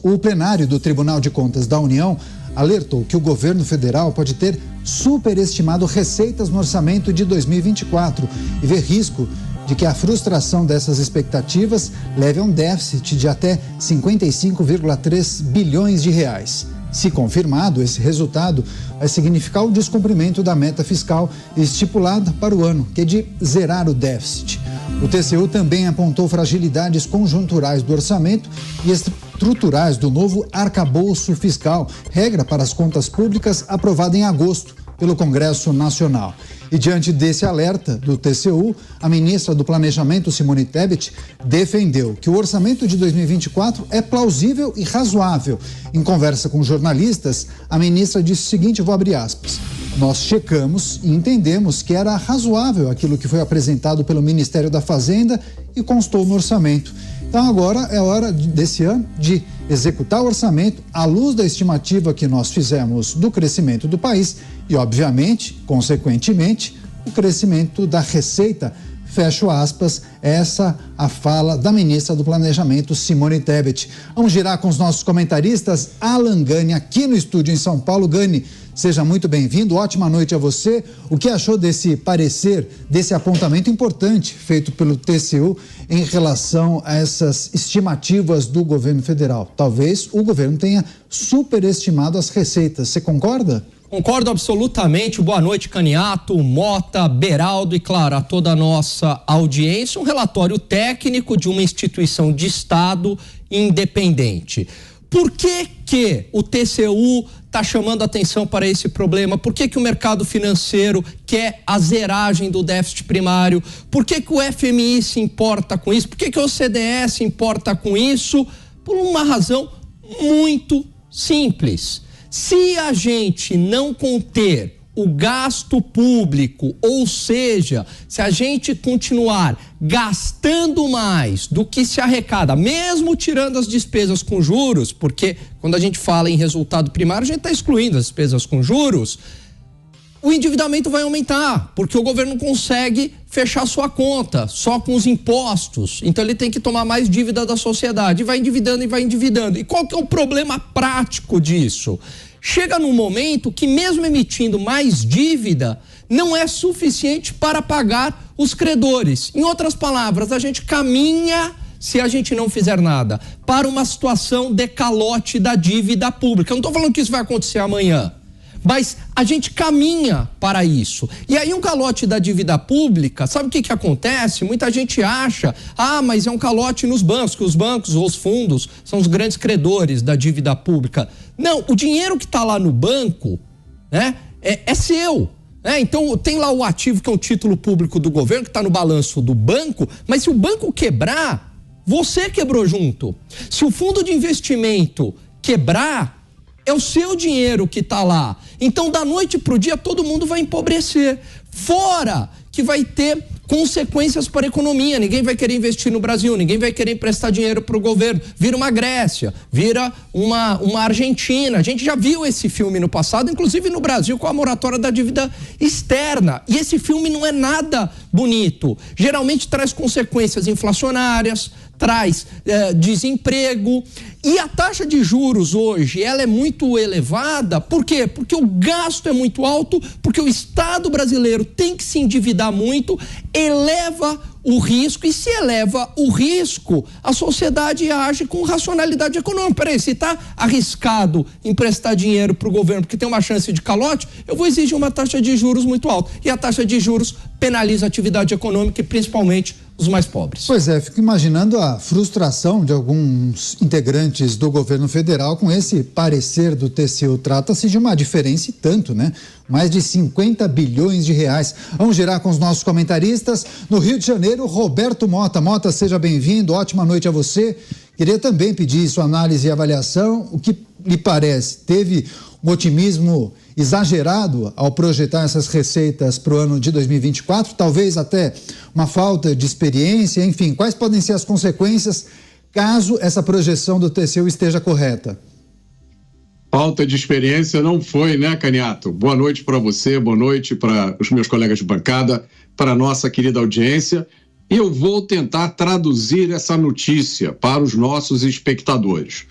o plenário do Tribunal de Contas da União alertou que o governo federal pode ter superestimado receitas no orçamento de 2024 e vê risco de que a frustração dessas expectativas leve a um déficit de até 55,3 bilhões de reais. Se confirmado, esse resultado vai significar o descumprimento da meta fiscal estipulada para o ano, que é de zerar o déficit. O TCU também apontou fragilidades conjunturais do orçamento e estruturais do novo arcabouço fiscal, regra para as contas públicas aprovada em agosto pelo Congresso Nacional. E diante desse alerta do TCU, a ministra do Planejamento, Simone Tebet, defendeu que o orçamento de 2024 é plausível e razoável. Em conversa com jornalistas, a ministra disse o seguinte, vou abrir aspas: nós checamos e entendemos que era razoável aquilo que foi apresentado pelo Ministério da Fazenda e constou no orçamento. Então agora é hora desse ano de executar o orçamento à luz da estimativa que nós fizemos do crescimento do país e, obviamente, consequentemente, o crescimento da receita. Fecho aspas, essa a fala da ministra do Planejamento, Simone Tebet. Vamos girar com os nossos comentaristas. Alan Gani, aqui no estúdio em São Paulo. Gani, seja muito bem-vindo, ótima noite a você. O que achou desse parecer, desse apontamento importante feito pelo TCU em relação a essas estimativas do governo federal? Talvez o governo tenha superestimado as receitas, você concorda? Concordo absolutamente. Boa noite, Caniato, Mota, Beraldo e, claro, a toda a nossa audiência. Um relatório técnico de uma instituição de Estado independente. Por que o TCU está chamando atenção para esse problema? Por que o mercado financeiro quer a zeragem do déficit primário? Por que o FMI se importa com isso? Por que o OCDE se importa com isso? Por uma razão muito simples. Se a gente não conter o gasto público, ou seja, se a gente continuar gastando mais do que se arrecada, mesmo tirando as despesas com juros, porque quando a gente fala em resultado primário, a gente está excluindo as despesas com juros, o endividamento vai aumentar, porque o governo não consegue fechar sua conta só com os impostos. Então ele tem que tomar mais dívida da sociedade, e vai endividando. E qual que é o problema prático disso? Chega num momento que, mesmo emitindo mais dívida, não é suficiente para pagar os credores. Em outras palavras, a gente caminha, se a gente não fizer nada, para uma situação de calote da dívida pública. Eu não estou falando que isso vai acontecer amanhã, mas a gente caminha para isso. E aí um calote da dívida pública, sabe o que acontece? Muita gente acha, mas é um calote nos bancos, que os bancos ou os fundos são os grandes credores da dívida pública. Não, o dinheiro que está lá no banco, né, é seu. Então tem lá o ativo, que é um título público do governo, que está no balanço do banco, mas se o banco quebrar, você quebrou junto. Se o fundo de investimento quebrar, é o seu dinheiro que está lá. Então, da noite para o dia, todo mundo vai empobrecer. Fora que vai ter consequências para a economia. Ninguém vai querer investir no Brasil, ninguém vai querer emprestar dinheiro para o governo. Vira uma Grécia, vira uma Argentina. A gente já viu esse filme no passado, inclusive no Brasil, com a moratória da dívida externa. E esse filme não é nada bonito. Geralmente traz consequências inflacionárias, traz desemprego. E a taxa de juros hoje, ela é muito elevada. Por quê? Porque o gasto é muito alto, porque o Estado brasileiro tem que se endividar muito, eleva o risco, e se eleva o risco, a sociedade age com racionalidade econômica. Peraí, se está arriscado emprestar dinheiro para o governo porque tem uma chance de calote, eu vou exigir uma taxa de juros muito alta. E a taxa de juros penaliza a atividade econômica e principalmente os mais pobres. Pois é, fico imaginando a frustração de alguns integrantes do governo federal com esse parecer do TCU. Trata-se de uma diferença e tanto, né? Mais de 50 bilhões de reais. Vamos girar com os nossos comentaristas. No Rio de Janeiro, Roberto Mota. Mota, seja bem-vindo, ótima noite a você. Queria também pedir sua análise e avaliação. O que lhe parece? Teve um otimismo exagerado ao projetar essas receitas para o ano de 2024? Talvez até uma falta de experiência? Enfim, quais podem ser as consequências caso essa projeção do TCU esteja correta? Falta de experiência não foi, né, Caniato? Boa noite para você, boa noite para os meus colegas de bancada, para a nossa querida audiência. E eu vou tentar traduzir essa notícia para os nossos espectadores.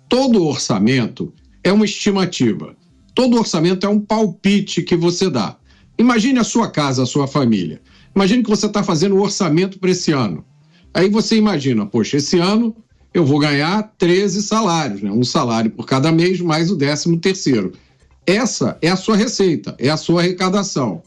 todo orçamento é uma estimativa. Todo orçamento é um palpite que você dá. Imagine a sua casa, a sua família. Imagine que você está fazendo o orçamento para esse ano. Aí você imagina, poxa, esse ano eu vou ganhar 13 salários, né? Um salário por cada mês, mais o 13º. Essa é a sua receita, é a sua arrecadação.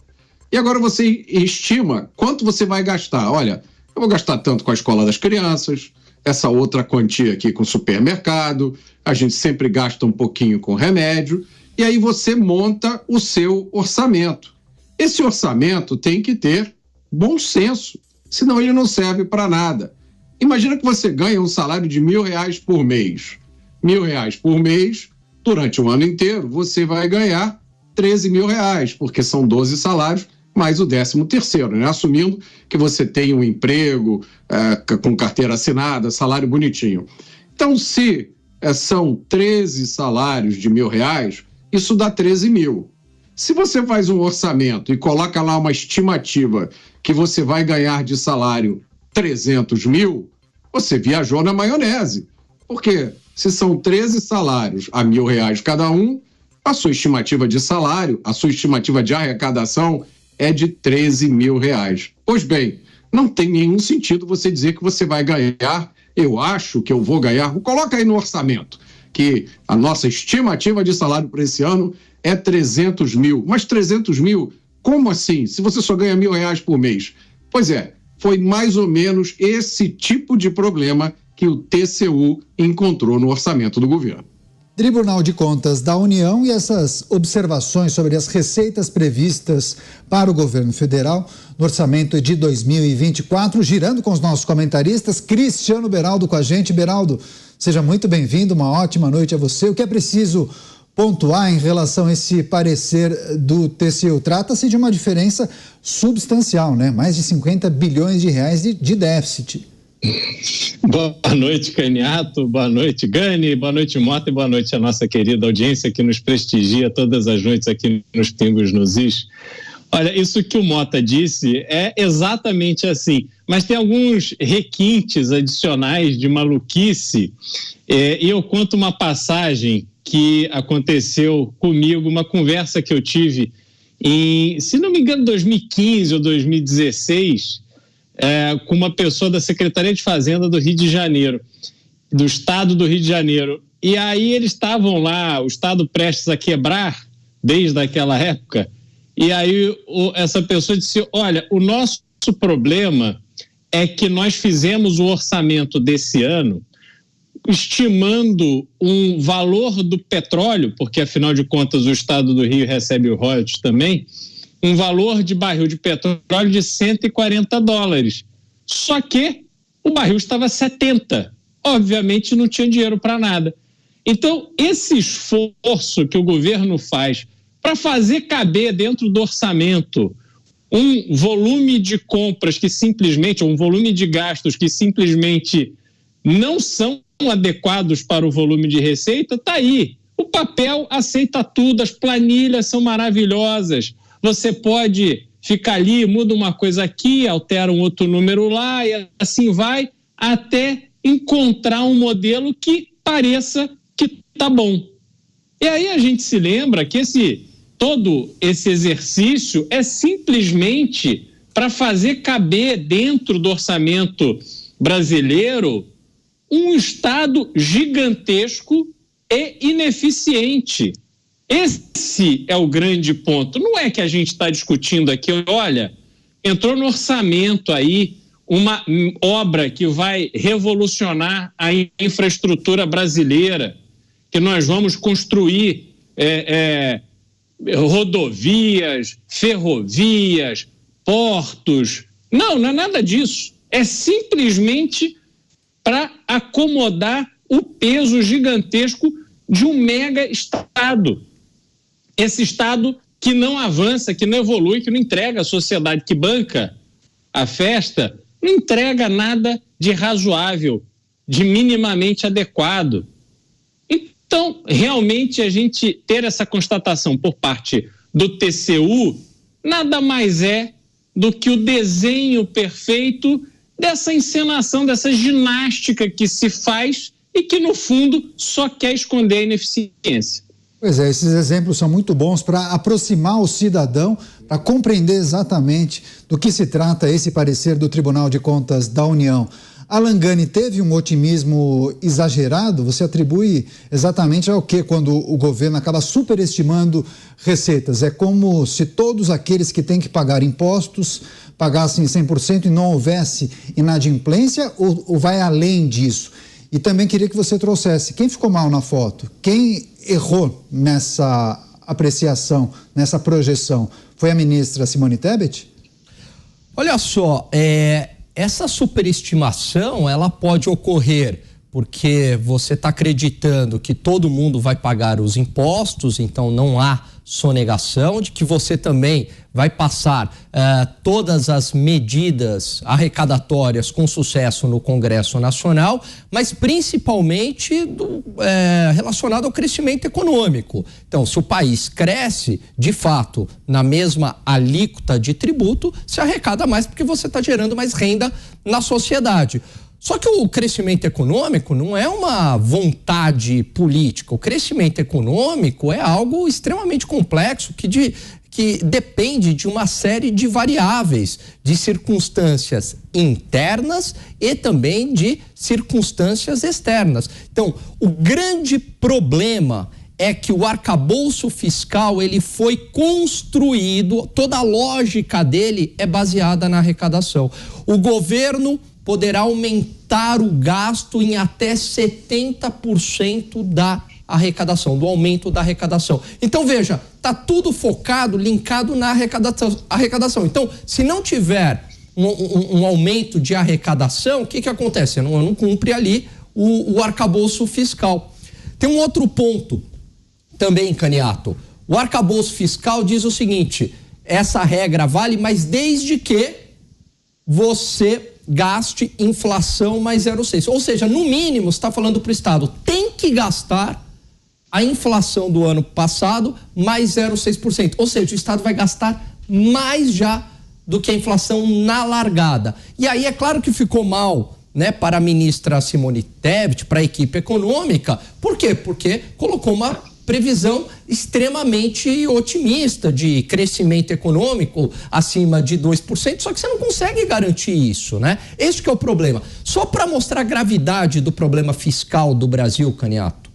E agora você estima quanto você vai gastar. Olha, eu vou gastar tanto com a escola das crianças, essa outra quantia aqui com o supermercado, a gente sempre gasta um pouquinho com remédio, e aí você monta o seu orçamento. Esse orçamento tem que ter bom senso, senão ele não serve para nada. Imagina que você ganha um salário de R$1.000 por mês. R$1.000 por mês, durante o ano inteiro, você vai ganhar R$13.000, porque são 12 salários, mais o 13º, né? Assumindo que você tem um emprego com carteira assinada, salário bonitinho. Então, se são 13 salários de R$1.000, isso dá 13 mil. Se você faz um orçamento e coloca lá uma estimativa que você vai ganhar de salário 300 mil, você viajou na maionese. Porque se são 13 salários a R$1.000 cada um, a sua estimativa de salário, a sua estimativa de arrecadação é de R$13 mil. Pois bem, não tem nenhum sentido você dizer que você vai ganhar, eu acho que eu vou ganhar, coloca aí no orçamento, que a nossa estimativa de salário para esse ano é 300 mil. Mas 300 mil, como assim? Se você só ganha R$1.000 por mês? Pois é, foi mais ou menos esse tipo de problema que o TCU encontrou no orçamento do governo. Tribunal de Contas da União e essas observações sobre as receitas previstas para o governo federal no orçamento de 2024, girando com os nossos comentaristas. Cristiano Beraldo com a gente. Beraldo, seja muito bem-vindo, uma ótima noite a você. O que é preciso pontuar em relação a esse parecer do TCU? Trata-se de uma diferença substancial, né? Mais de 50 bilhões de reais de déficit. Boa noite, Caniato, boa noite, Gani, boa noite, Mota, e boa noite à nossa querida audiência que nos prestigia todas as noites aqui nos Pingos nos Is. Olha, isso que o Mota disse é exatamente assim, mas tem alguns requintes adicionais de maluquice, e eu conto uma passagem que aconteceu comigo, uma conversa que eu tive em, se não me engano, 2015 ou 2016, com uma pessoa da Secretaria de Fazenda do Rio de Janeiro, do estado do Rio de Janeiro. E aí eles estavam lá, o estado prestes a quebrar desde aquela época, e aí essa pessoa disse, olha, o nosso problema é que nós fizemos o orçamento desse ano estimando um valor do petróleo, porque afinal de contas o estado do Rio recebe o royalties também, um valor de barril de petróleo de $140. Só que o barril estava 70. Obviamente não tinha dinheiro para nada. Então, esse esforço que o governo faz para fazer caber dentro do orçamento um volume de compras que simplesmente, um volume de gastos que simplesmente não são adequados para o volume de receita, está aí. O papel aceita tudo, as planilhas são maravilhosas. Você pode ficar ali, muda uma coisa aqui, altera um outro número lá, e assim vai, até encontrar um modelo que pareça que está bom. E aí a gente se lembra que todo esse exercício é simplesmente para fazer caber dentro do orçamento brasileiro um Estado gigantesco e ineficiente. Esse é o grande ponto. Não é que a gente está discutindo aqui, olha, entrou no orçamento aí uma obra que vai revolucionar a infraestrutura brasileira, que nós vamos construir rodovias, ferrovias, portos. Não é nada disso. É simplesmente para acomodar o peso gigantesco de um mega Estado. Esse Estado que não avança, que não evolui, que não entrega à sociedade, que banca a festa, não entrega nada de razoável, de minimamente adequado. Então, realmente, a gente ter essa constatação por parte do TCU nada mais é do que o desenho perfeito dessa encenação, dessa ginástica que se faz e que, no fundo, só quer esconder a ineficiência. Pois é, esses exemplos são muito bons para aproximar o cidadão, para compreender exatamente do que se trata esse parecer do Tribunal de Contas da União. Alan Gani, teve um otimismo exagerado? Você atribui exatamente ao quê quando o governo acaba superestimando receitas? É como se todos aqueles que têm que pagar impostos pagassem 100% e não houvesse inadimplência, ou vai além disso? E também queria que você trouxesse quem ficou mal na foto, quem errou nessa apreciação, nessa projeção. Foi a ministra Simone Tebet? Olha só, essa superestimação, ela pode ocorrer porque você está acreditando que todo mundo vai pagar os impostos, então não há sonegação, de que você também vai passar todas as medidas arrecadatórias com sucesso no Congresso Nacional, mas principalmente relacionado ao crescimento econômico. Então, se o país cresce, de fato, na mesma alíquota de tributo, se arrecada mais porque você está gerando mais renda na sociedade. Só que o crescimento econômico não é uma vontade política. O crescimento econômico é algo extremamente complexo que depende de uma série de variáveis, de circunstâncias internas e também de circunstâncias externas. Então, o grande problema é que o arcabouço fiscal, ele foi construído, toda a lógica dele é baseada na arrecadação. O governo poderá aumentar o gasto em até 70% da arrecadação, do aumento da arrecadação. Então, veja, está tudo focado, linkado na arrecadação. Então, se não tiver um aumento de arrecadação, o que acontece? Não cumpre ali o arcabouço fiscal. Tem um outro ponto também, Caniato. O arcabouço fiscal diz o seguinte: essa regra vale, mas desde que você gaste inflação mais 0,6. Ou seja, no mínimo, você está falando para o Estado, tem que gastar a inflação do ano passado mais 0,6%. Ou seja, o Estado vai gastar mais já do que a inflação na largada. E aí é claro que ficou mal, né, para a ministra Simone Tebet, para a equipe econômica. Por quê? Porque colocou uma previsão extremamente otimista de crescimento econômico acima de 2%, só que você não consegue garantir isso, né? Esse que é o problema. Só para mostrar a gravidade do problema fiscal do Brasil, Caniato,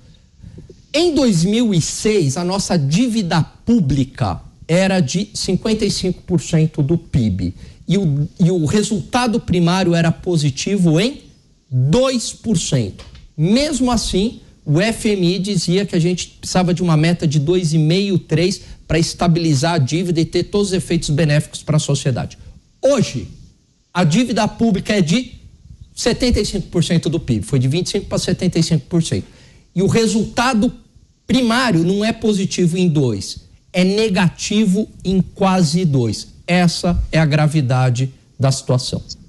em 2006, a nossa dívida pública era de 55% do PIB e o resultado primário era positivo em 2%. Mesmo assim, o FMI dizia que a gente precisava de uma meta de 2,5%, 3% para estabilizar a dívida e ter todos os efeitos benéficos para a sociedade. Hoje, a dívida pública é de 75% do PIB, foi de 25% para 75%. E o resultado primário não é positivo em 2%, é negativo em quase 2%. Essa é a gravidade da situação.